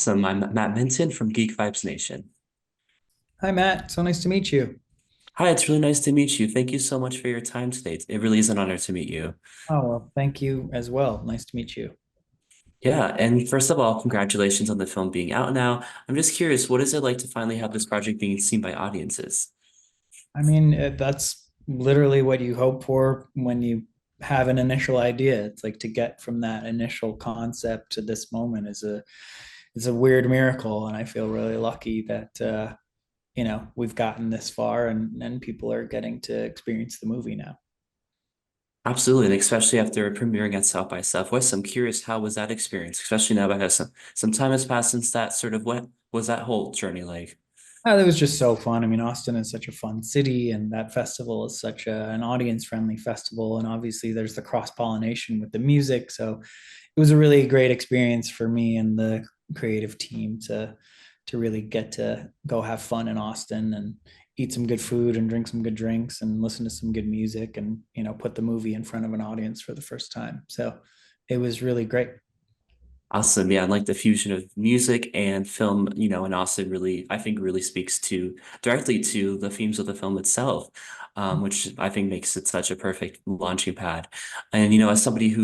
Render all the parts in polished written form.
Awesome. I'm Matt Minton from Geek Vibes Nation. Hi, Matt. So nice to meet you. Hi, it's really nice to meet you. Thank you so much for your time today. It really is an honor to meet you. Oh, well, thank you as well. Nice to meet you. Yeah, and first of all, congratulations on the film being out now. I'm just curious, what is it like to finally have this project being seen by audiences? I mean, that's literally what you hope for when you have an initial idea. It's like to get from that initial concept to this moment is a weird miracle, and I feel really lucky that we've gotten this far and people are getting to experience the movie now. Absolutely, and especially after premiering at South by Southwest, I'm curious, how was that experience? Especially now that some time has passed since that sort of what was that whole journey like? That was just so fun. I mean, Austin is such a fun city, and that festival is such an audience-friendly festival. And obviously, there's the cross-pollination with the music. So it was a really great experience for me and the creative team to really get to go have fun in Austin and eat some good food and drink some good drinks and listen to some good music and put the movie in front of an audience for the first time. So it was really great. Awesome. Yeah, and like the fusion of music and film, and also really, I think really speaks to directly to the themes of the film itself, which I think makes it such a perfect launching pad. And, as somebody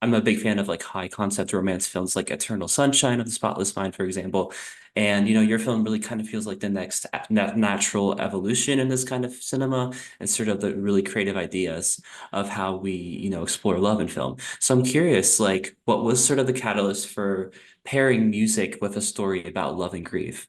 I'm a big fan of like high concept romance films like Eternal Sunshine of the Spotless Mind, for example. And, your film really kind of feels like the next natural evolution in this kind of cinema and sort of the really creative ideas of how we, explore love in film. So I'm curious, like, what was sort of the catalyst for pairing music with a story about love and grief?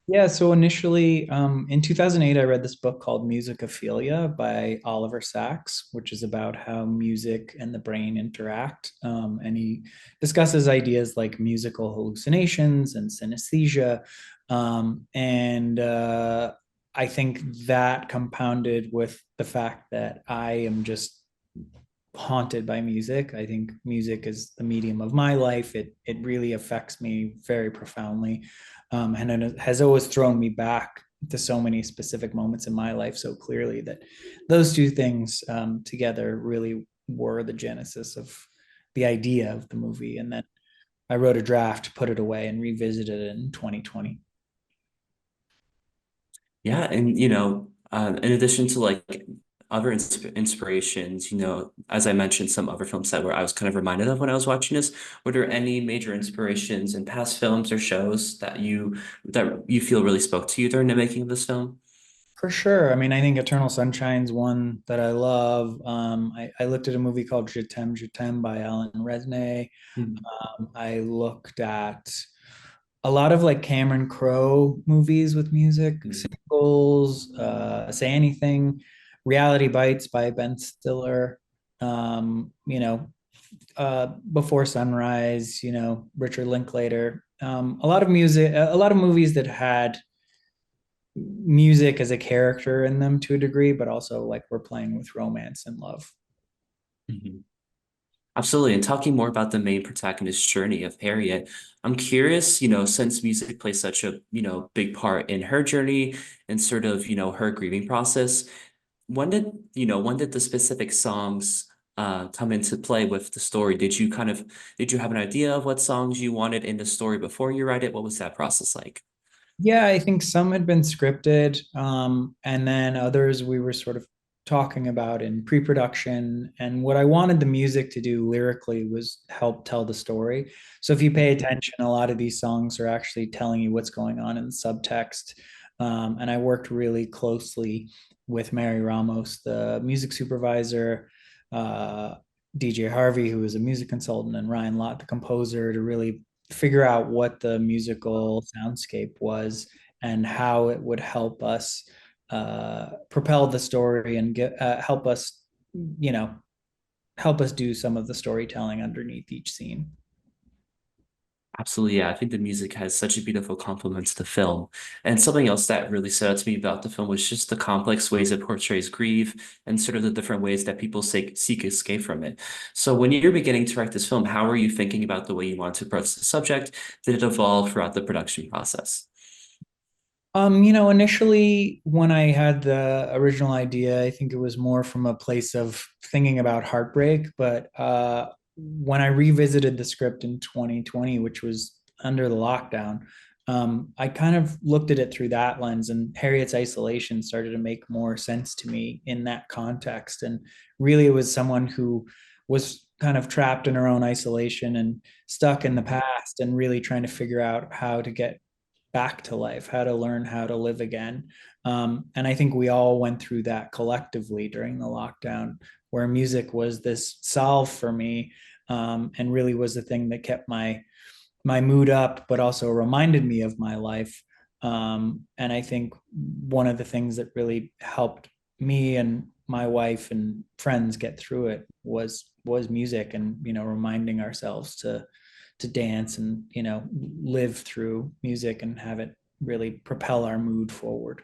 Yeah, so initially, in 2008, I read this book called Musicophilia by Oliver Sacks, which is about how music and the brain interact. And he discusses ideas like musical hallucinations and synesthesia. And I think that compounded with the fact that I am just haunted by music. I think music is the medium of my life. It really affects me very profoundly, and it has always thrown me back to so many specific moments in my life so clearly that those two things together really were the genesis of the idea of the movie. And then I wrote a draft, put it away, and revisited it in 2020. Yeah, and in addition to like other inspirations, as I mentioned, some other films that were I was kind of reminded of when I was watching this. Were there any major inspirations in past films or shows that you feel really spoke to you during the making of this film? For sure. I mean, I think Eternal Sunshine's one that I love. I looked at a movie called Je t'aime by Alan Resnais. Mhm. I looked at a lot of like Cameron Crowe movies with music, Singles, Say Anything, Reality Bites by Ben Stiller, um, you know, Before Sunrise, Richard Linklater. A lot of music, a lot of movies that had music as a character in them to a degree, but also like we're playing with romance and love. Mhm. Absolutely. And talking more about the main protagonist's journey of Harriet, I'm curious, since music plays such a, big part in her journey and sort of, her grieving process, when did the specific songs come into play with the story? Did you have an idea of what songs you wanted in the story before you write it? What was that process like? Yeah, I think some had been scripted, and then others we were sort of talking about in pre-production. And what I wanted the music to do lyrically was help tell the story. So if you pay attention, a lot of these songs are actually telling you what's going on in the subtext. And I worked really closely with Mary Ramos, the music supervisor, uh, DJ Harvey, who is a music consultant, and Ryan Lott, the composer, to really figure out what the musical soundscape was and how it would help us propel the story and help us, you know, help us do some of the storytelling underneath each scene. Absolutely, yeah. I think the music has such a beautiful complement to the film. And something else that really stood out to me about the film was just the complex ways it portrays grief and sort of the different ways that people seek escape from it. So when you're beginning to write this film, how are you thinking about the way you want to approach the subject? Did it evolve throughout the production process? Initially when I had the original idea, I think it was more from a place of thinking about heartbreak. But when I revisited the script in 2020, which was under the lockdown, I kind of looked at it through that lens, and Harriet's isolation started to make more sense to me in that context. And really, it was someone who was kind of trapped in her own isolation and stuck in the past, and really trying to figure out how to get back to life, how to learn how to live again. And I think we all went through that collectively during the lockdown, where music was this solve for me, and really was the thing that kept my mood up, but also reminded me of my life. And I think one of the things that really helped me and my wife and friends get through it was music, and reminding ourselves to dance and live through music and have it really propel our mood forward.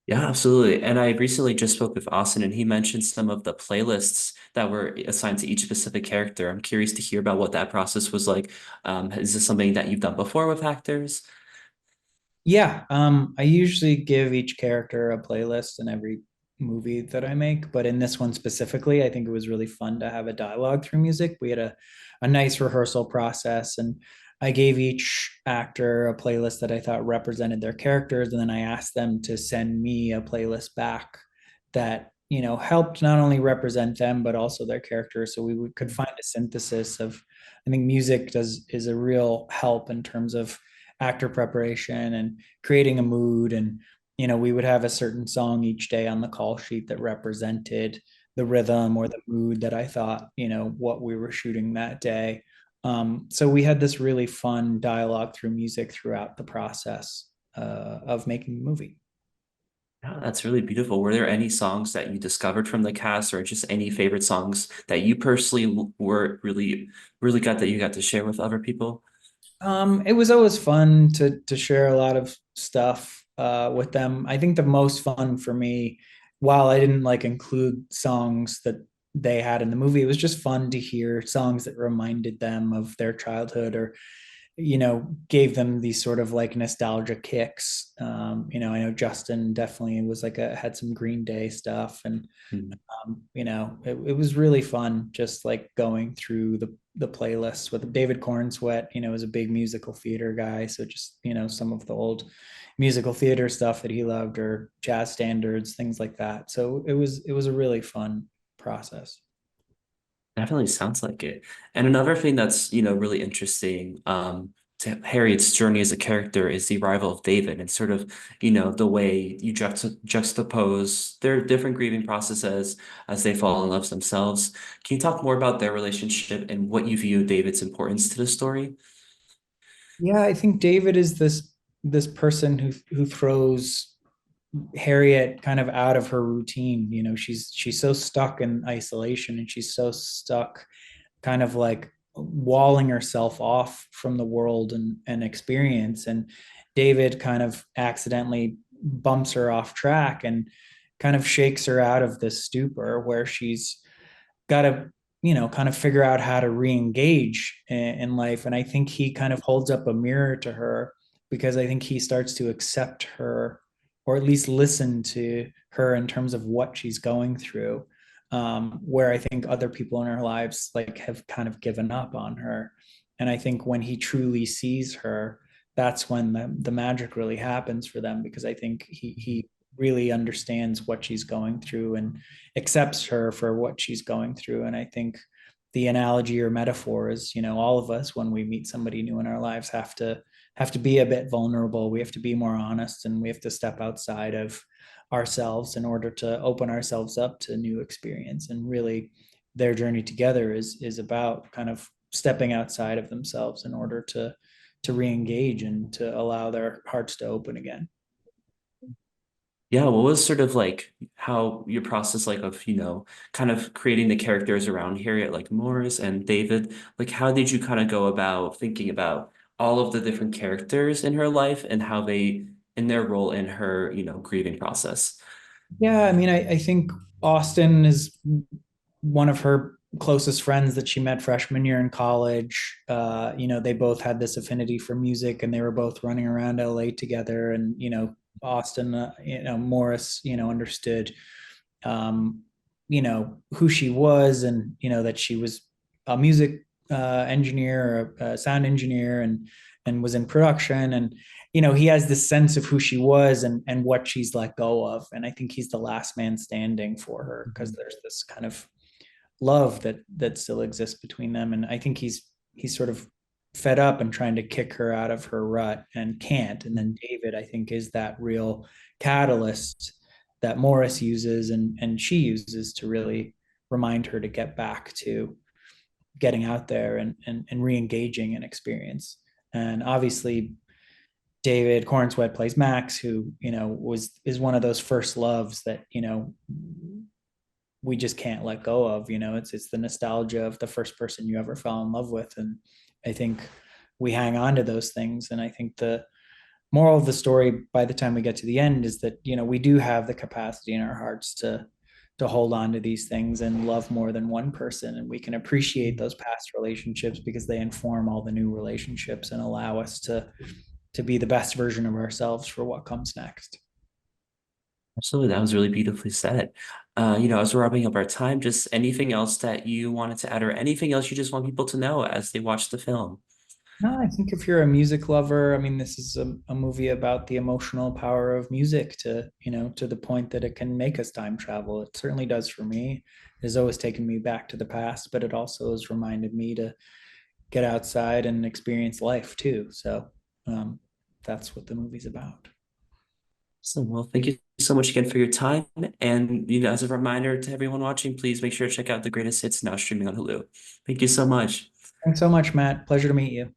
Yeah, absolutely. And I recently just spoke with Austin and he mentioned some of the playlists that were assigned to each specific character. I'm curious to hear about what that process was like. Is this something that you've done before with actors? Yeah, I usually give each character a playlist in every movie that I make, but in this one specifically, I think it was really fun to have a dialogue through music. We had a nice rehearsal process, and I gave each actor a playlist that I thought represented their characters, and then I asked them to send me a playlist back that helped not only represent them but also their characters, so could find a synthesis of. I think music does is a real help in terms of actor preparation and creating a mood. And we would have a certain song each day on the call sheet that represented the rhythm or the mood that I thought what we were shooting that day. So we had this really fun dialogue through music throughout the process of making the movie. Yeah, that's really beautiful. Were there any songs that you discovered from the cast or just any favorite songs that you personally were really got that you got to share with other people? It was always fun to share a lot of stuff with them. I think the most fun for me, while I didn't like include songs that they had in the movie, it was just fun to hear songs that reminded them of their childhood, or gave them these sort of like nostalgia kicks. I know Justin definitely was like had some Green Day stuff, and Mhm. it was really fun just like going through the playlists with David Cornsweet. Is a big musical theater guy, so just some of the old musical theater stuff that he loved, or jazz standards, things like that. So it was a really fun process. Definitely sounds like it. And another thing that's, really interesting, to Harriet's journey as a character is the arrival of David and sort of, the way you juxtapose their different grieving processes as they fall in love themselves. Can you talk more about their relationship and what you view David's importance to the story? Yeah, I think David is this person who throws Harriet kind of out of her routine. She's so stuck in isolation, and she's so stuck kind of like walling herself off from the world and experience. And David kind of accidentally bumps her off track and kind of shakes her out of this stupor where she's got to kind of figure out how to re-engage in life. And I think he kind of holds up a mirror to her, because I think he starts to accept her, or at least listen to her in terms of what she's going through, where I think other people in her lives like have kind of given up on her. And I think when he truly sees her, that's when the magic really happens for them, because I think he really understands what she's going through and accepts her for what she's going through. And I think the analogy or metaphor is, all of us, when we meet somebody new in our lives, have to be a bit vulnerable. We have to be more honest, and we have to step outside of ourselves in order to open ourselves up to new experience. And really, their journey together is about kind of stepping outside of themselves in order to re-engage and to allow their hearts to open again. Yeah, what was sort of like how your process like of, kind of creating the characters around Harriet, like Morris and David, like how did you kind of go about thinking about all of the different characters in her life and how they in their role in her, grieving process? Yeah, I mean, I think Austin is one of her closest friends that she met freshman year in college. They both had this affinity for music, and they were both running around LA together. And Austin, Morris, understood, who she was, and that she was a music engineer, or a sound engineer, and was in production. And he has this sense of who she was and what she's let go of. And I think he's the last man standing for her because Mhm. there's this kind of love that still exists between them. And I think he's sort of fed up and trying to kick her out of her rut and can't. And then David, I think, is that real catalyst that Morris uses and she uses to really remind her to get back to getting out there and re-engaging in experience. And obviously David Cornsweet plays Max, who was is one of those first loves that we just can't let go of. It's the nostalgia of the first person you ever fell in love with, and I think we hang on to those things. And I think the moral of the story, by the time we get to the end, is that we do have the capacity in our hearts to hold on to these things and love more than one person, and we can appreciate those past relationships because they inform all the new relationships and allow us to be the best version of ourselves for what comes next. Absolutely, that was really beautifully said. As we're wrapping up our time, just anything else that you wanted to add, or anything else you just want people to know as they watch the film? No, I think if you're a music lover, I mean, this is a movie about the emotional power of music to the point that it can make us time travel. It certainly does for me. It has always taken me back to the past, but it also has reminded me to get outside and experience life too. So um, that's what the movie's about. So, well, thank you so much again for your time. And, as a reminder to everyone watching, please make sure to check out The Greatest Hits now streaming on Hulu. Thank you so much. Thanks so much, Matt. Pleasure to meet you.